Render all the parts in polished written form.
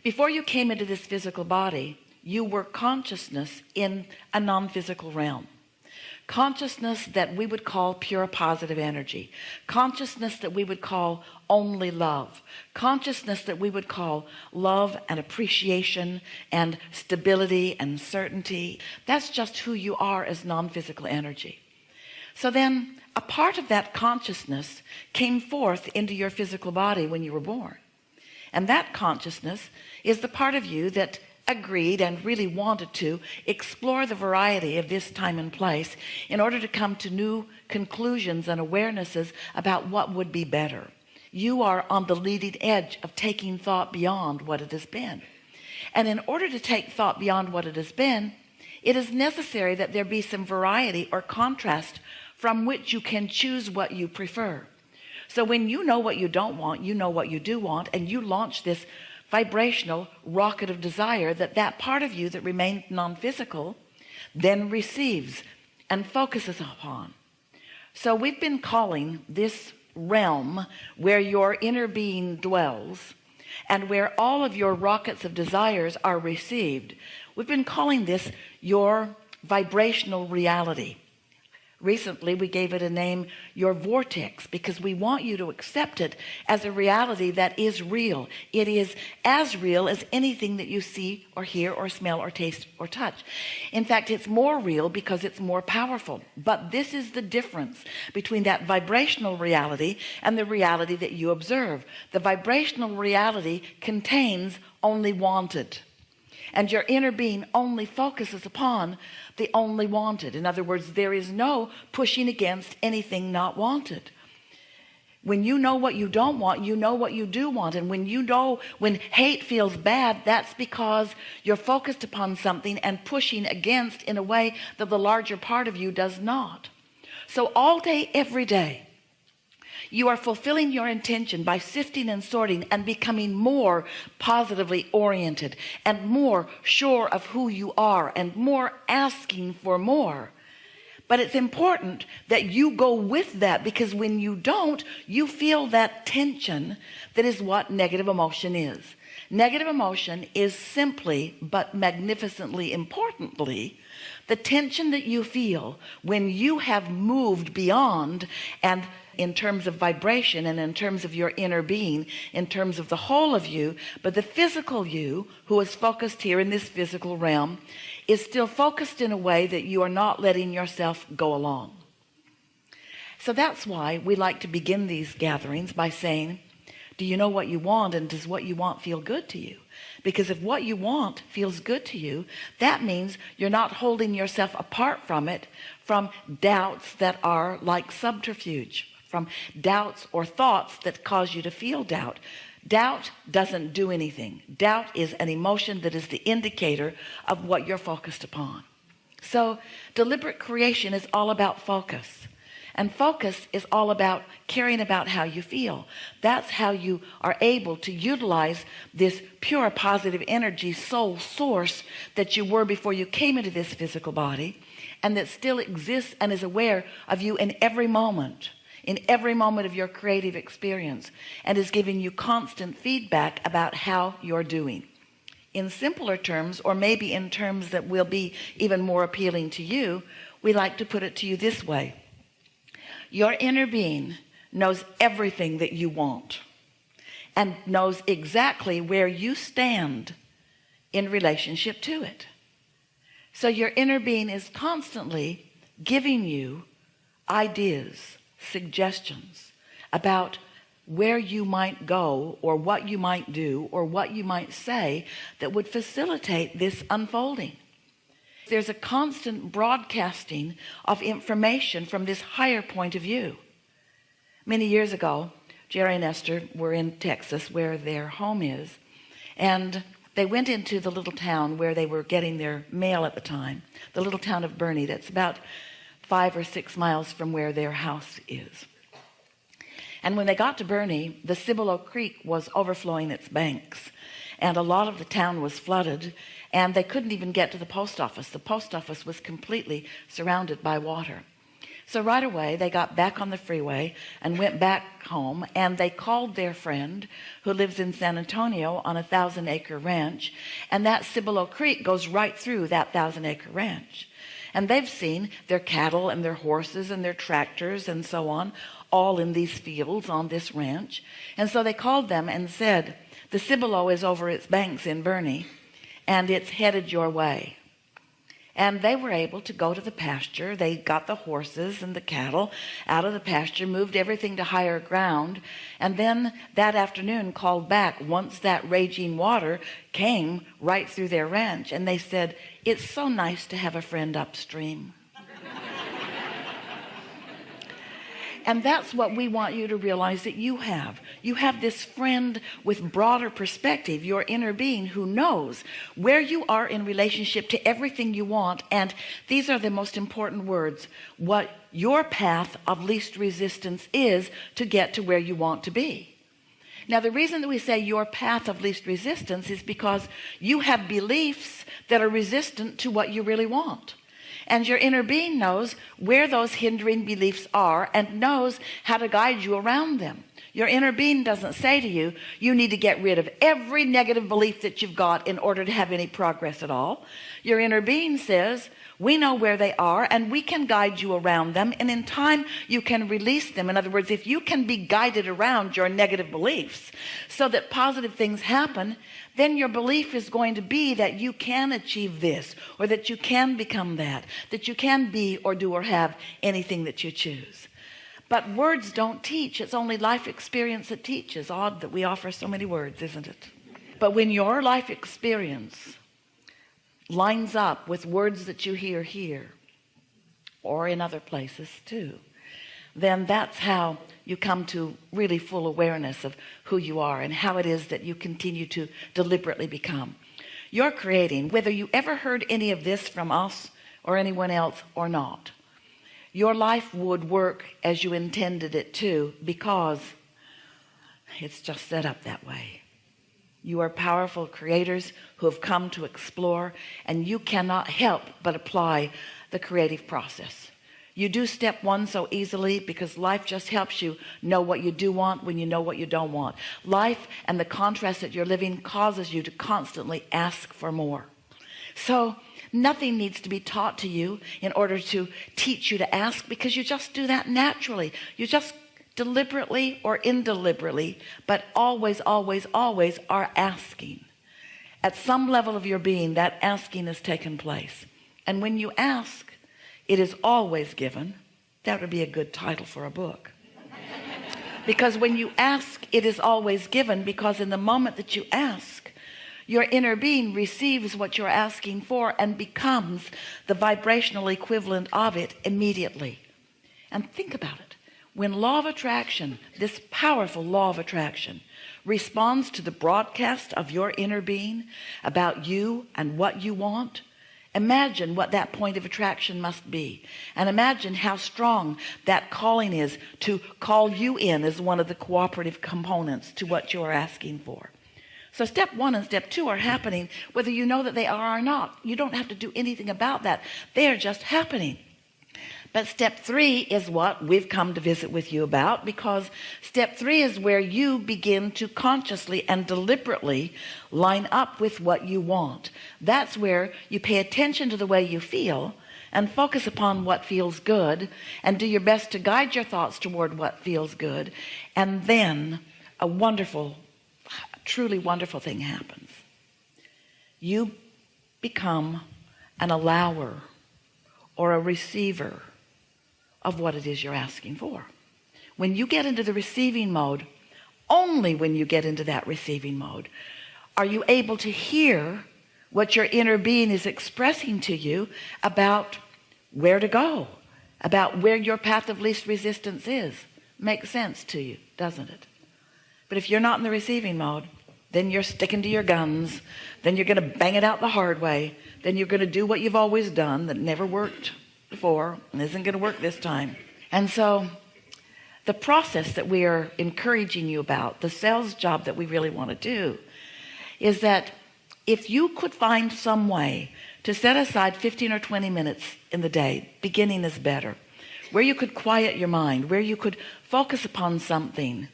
Before you came into this physical body, you were consciousness in a non-physical realm. Consciousness that we would call pure positive energy, consciousness that we would call only love, consciousness that we would call love and appreciation and stability and certainty. That's just who you are as non-physical energy. So then a part of that consciousness came forth into your physical body when you were born, and that consciousness is the part of you that agreed and really wanted to explore the variety of this time and place in order to come to new conclusions and awarenesses about what would be better. You are on the leading edge of taking thought beyond what it has been, and in order to take thought beyond what it has been, it is necessary that there be some variety or contrast from which you can choose what you prefer. So when you know what you don't want, you know what you do want, and you launch this vibrational rocket of desire that part of you that remains non-physical then receives and focuses upon. So we've been calling this realm where your inner being dwells and where all of your rockets of desires are received, we've been calling this your vibrational reality. Recently we gave it a name, your vortex, because we want you to accept it as a reality that is real. It is as real as anything that you see or hear or smell or taste or touch. In fact, it's more real because it's more powerful. But this is the difference between that vibrational reality and the reality that you observe. The vibrational reality contains only wanted, and your inner being only focuses upon the only wanted. In other words, there is no pushing against anything not wanted. When you know what you don't want, you know what you do want. And when you know when hate feels bad, that's because you're focused upon something and pushing against in a way that the larger part of you does not. So all day, every day, you are fulfilling your intention by sifting and sorting and becoming more positively oriented and more sure of who you are and more asking for more. But it's important that you go with that, because when you don't, you feel that tension. That is what negative emotion is. Negative emotion is simply but magnificently importantly the tension that you feel when you have moved beyond, and in terms of vibration and in terms of your inner being, in terms of the whole of you, but the physical you who is focused here in this physical realm is still focused in a way that you are not letting yourself go along. So that's why we like to begin these gatherings by saying, do you know what you want, and does what you want feel good to you? Because if what you want feels good to you, that means you're not holding yourself apart from it, from doubts that are like subterfuge, from doubts or thoughts that cause you to feel doubt. Doubt doesn't do anything. Doubt is an emotion that is the indicator of what you're focused upon. So deliberate creation is all about focus, and focus is all about caring about how you feel. That's how you are able to utilize this pure positive energy soul source that you were before you came into this physical body, and that still exists and is aware of you in every moment of your creative experience, and is giving you constant feedback about how you're doing. In simpler terms, or maybe in terms that will be even more appealing to you, we like to put it to you this way. Your inner being knows everything that you want and knows exactly where you stand in relationship to it. So your inner being is constantly giving you ideas, suggestions about where you might go, or what you might do, or what you might say that would facilitate this unfolding. There's a constant broadcasting of information from this higher point of view. Many years ago, Jerry and Esther were in Texas, where their home is, and they went into the little town where they were getting their mail at the time, the little town of Bernie, that's about 5 or 6 miles from where their house is. And when they got to Bernie, the Cibolo Creek was overflowing its banks, and a lot of the town was flooded, and they couldn't even get to the post office. The post office was completely surrounded by water. So right away they got back on the freeway and went back home, and they called their friend who lives in San Antonio on a 1,000-acre ranch, and that Cibolo Creek goes right through that 1,000-acre ranch. And they've seen their cattle and their horses and their tractors and so on all in these fields on this ranch. And so they called them and said, the Cibolo is over its banks in Bernie, and it's headed your way. And they were able to go to the pasture. They got the horses and the cattle out of the pasture, moved everything to higher ground, and then that afternoon called back once that raging water came right through their ranch. And they said, it's so nice to have a friend upstream. And that's what we want you to realize that you have. You have this friend with broader perspective, your inner being, who knows where you are in relationship to everything you want. And these are the most important words: what your path of least resistance is to get to where you want to be. Now, the reason that we say your path of least resistance is because you have beliefs that are resistant to what you really want. And your inner being knows where those hindering beliefs are and knows how to guide you around them. Your inner being doesn't say to you, you need to get rid of every negative belief that you've got in order to have any progress at all. Your inner being says, we know where they are and we can guide you around them, and in time you can release them. In other words, if you can be guided around your negative beliefs so that positive things happen, then your belief is going to be that you can achieve this, or that you can become that you can be or do or have anything that you choose. But words don't teach. It's only life experience that teaches. Odd that we offer so many words, isn't it? But when your life experience lines up with words that you hear here or in other places too, then that's how you come to really full awareness of who you are and how it is that you continue to deliberately become. You're creating, whether you ever heard any of this from us or anyone else or not. Your life would work as you intended it to, because it's just set up that way. You are powerful creators who have come to explore, and you cannot help but apply the creative process. You do step one so easily because life just helps you know what you do want when you know what you don't want. Life and the contrast that you're living causes you to constantly ask for more. So nothing needs to be taught to you in order to teach you to ask, because you just do that naturally. You just deliberately or indeliberately, but always, always, always are asking. At some level of your being, that asking has taken place. And when you ask, it is always given. That would be a good title for a book. Because when you ask, it is always given, because in the moment that you ask, your inner being receives what you're asking for and becomes the vibrational equivalent of it immediately. And think about it. When law of attraction, this powerful law of attraction, responds to the broadcast of your inner being about you and what you want, imagine what that point of attraction must be, and imagine how strong that calling is to call you in as one of the cooperative components to what you're asking for. So step one and step two are happening whether you know that they are or not. You don't have to do anything about that. They are just happening. But step three is what we've come to visit with you about, because step three is where you begin to consciously and deliberately line up with what you want. That's where you pay attention to the way you feel and focus upon what feels good and do your best to guide your thoughts toward what feels good. And then a wonderful, truly wonderful thing happens. You become an allower or a receiver of what it is you're asking for. When you get into the receiving mode, only when you get into that receiving mode are you able to hear what your inner being is expressing to you about where to go, about where your path of least resistance is. Makes sense to you, doesn't it? But if you're not in the receiving mode, then you're sticking to your guns, then you're going to bang it out the hard way, then you're going to do what you've always done that never worked before and isn't going to work this time. And so the process that we are encouraging you about, the sales job that we really want to do, is that if you could find some way to set aside 15 or 20 minutes in the day, beginning is better, where you could quiet your mind, where you could focus upon something.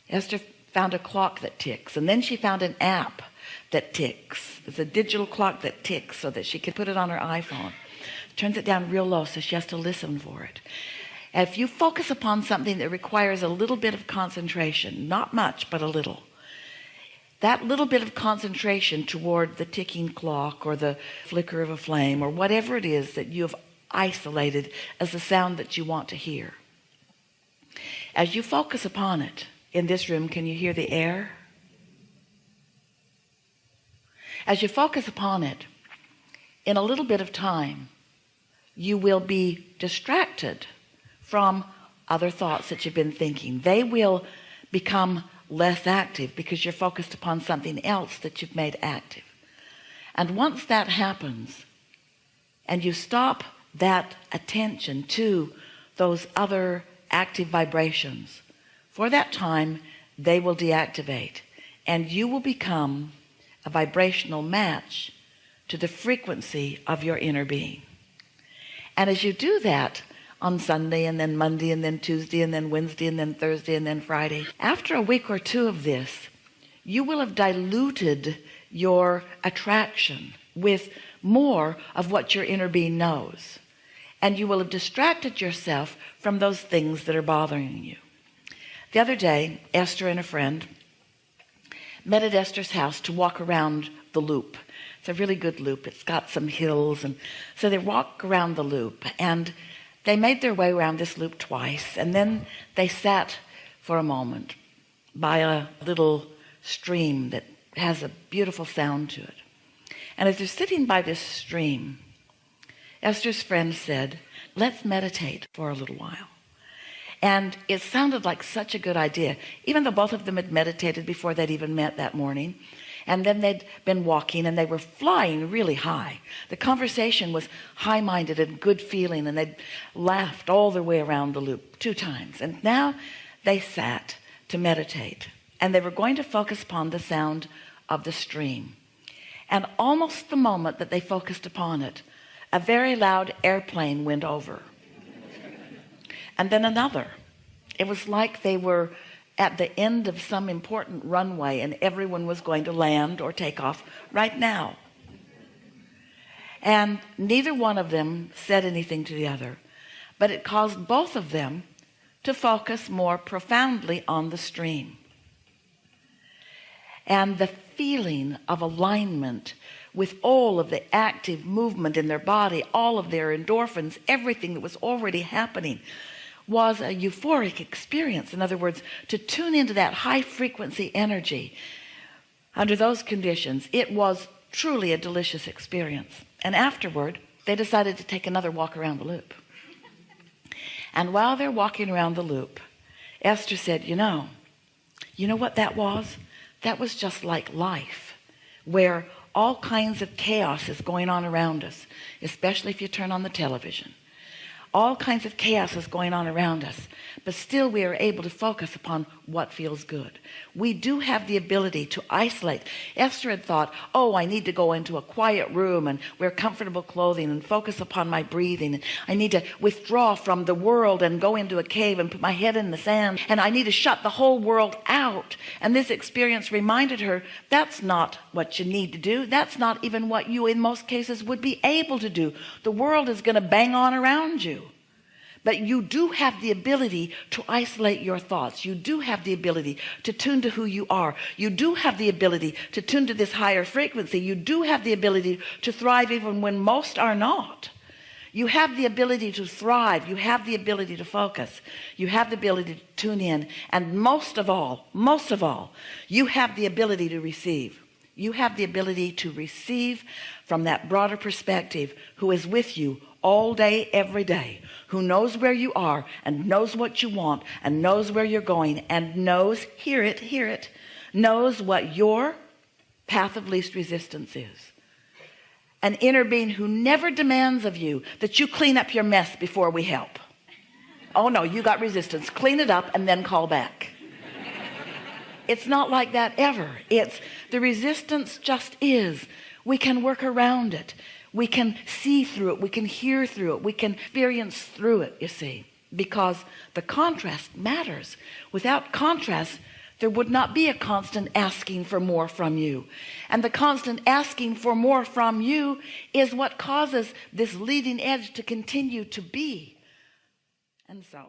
Esther found a clock that ticks, and then she found an app that ticks. It's a digital clock that ticks so that she could put it on her iPhone. Turns it down real low so she has to listen for it. And if you focus upon something that requires a little bit of concentration, not much, but a little, that little bit of concentration toward the ticking clock or the flicker of a flame or whatever it is that you have isolated as the sound that you want to hear, as you focus upon it in this room, can you hear the air? As you focus upon it, in a little bit of time, you will be distracted from other thoughts that you've been thinking. They will become less active because you're focused upon something else that you've made active. And once that happens, and you stop that attention to those other active vibrations, for that time, they will deactivate, and you will become a vibrational match to the frequency of your inner being. And as you do that on Sunday and then Monday and then Tuesday and then Wednesday and then Thursday and then Friday, after a week or two of this, you will have diluted your attraction with more of what your inner being knows, and you will have distracted yourself from those things that are bothering you. The other day, Esther and a friend met at Esther's house to walk around the loop. It's a really good loop. It's got some hills, and so they walk around the loop, and they made their way around this loop twice, and then they sat for a moment by a little stream that has a beautiful sound to it. And as they're sitting by this stream, Esther's friend said, let's meditate for a little while. And it sounded like such a good idea, even though both of them had meditated before they'd even met that morning. And then they'd been walking, and they were flying really high. The conversation was high-minded and good feeling, and they'd laughed all their way around the loop 2 times. And now they sat to meditate, and they were going to focus upon the sound of the stream. And almost the moment that they focused upon it, a very loud airplane went over. And then another. It was like they were at the end of some important runway and everyone was going to land or take off right now. And neither one of them said anything to the other, but it caused both of them to focus more profoundly on the stream. And the feeling of alignment with all of the active movement in their body, all of their endorphins, everything that was already happening, was a euphoric experience. In other words, to tune into that high frequency energy under those conditions, it was truly a delicious experience. And afterward, they decided to take another walk around the loop. And while they're walking around the loop, Esther said, you know what that was? That was just like life, where all kinds of chaos is going on around us, especially if you turn on the television. All kinds of chaos is going on around us, but still we are able to focus upon what feels good. We do have the ability to isolate. Esther had thought, oh, I need to go into a quiet room and wear comfortable clothing and focus upon my breathing. I need to withdraw from the world and go into a cave and put my head in the sand, and I need to shut the whole world out. And this experience reminded her, that's not what you need to do. That's not even what you in most cases would be able to do. The world is going to bang on around you. But you do have the ability to isolate your thoughts. You do have the ability to tune to who you are. You do have the ability to tune to this higher frequency. You do have the ability to thrive even when most are not. You have the ability to thrive. You have the ability to focus. You have the ability to tune in. And most of all, you have the ability to receive. You have the ability to receive from that broader perspective, who is with you all day, every day, who knows where you are and knows what you want and knows where you're going and knows, hear it, knows what your path of least resistance is. An inner being who never demands of you that you clean up your mess before we help. Oh no, you got resistance. Clean it up and then call back. It's not like that ever. It's the resistance just is. We can work around it. We can see through it. We can hear through it. We can experience through it, you see, because the contrast matters. Without contrast, there would not be a constant asking for more from you. And the constant asking for more from you is what causes this leading edge to continue to be. And so